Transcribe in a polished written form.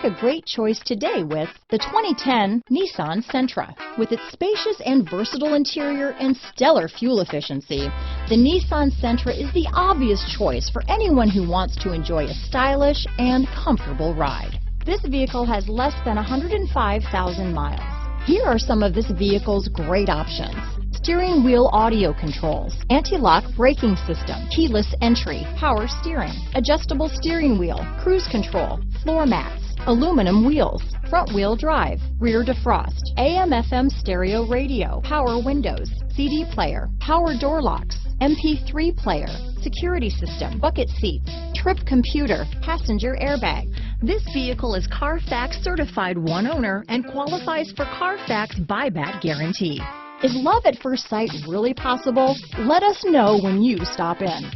a great choice today with the 2010 Nissan Sentra. With its spacious and versatile interior and stellar fuel efficiency, the Nissan Sentra is the obvious choice for anyone who wants to enjoy a stylish and comfortable ride. This vehicle has less than 105,000 miles. Here are some of this vehicle's great options: steering wheel audio controls, anti-lock braking system, keyless entry, power steering, adjustable steering wheel, cruise control, floor mats, aluminum wheels, front wheel drive, rear defrost, AM/FM stereo radio, power windows, CD player, power door locks, MP3 player, security system, bucket seats, trip computer, passenger airbag. This vehicle is CARFAX certified one owner and qualifies for CARFAX buyback guarantee. Is love at first sight really possible? Let us know when you stop in.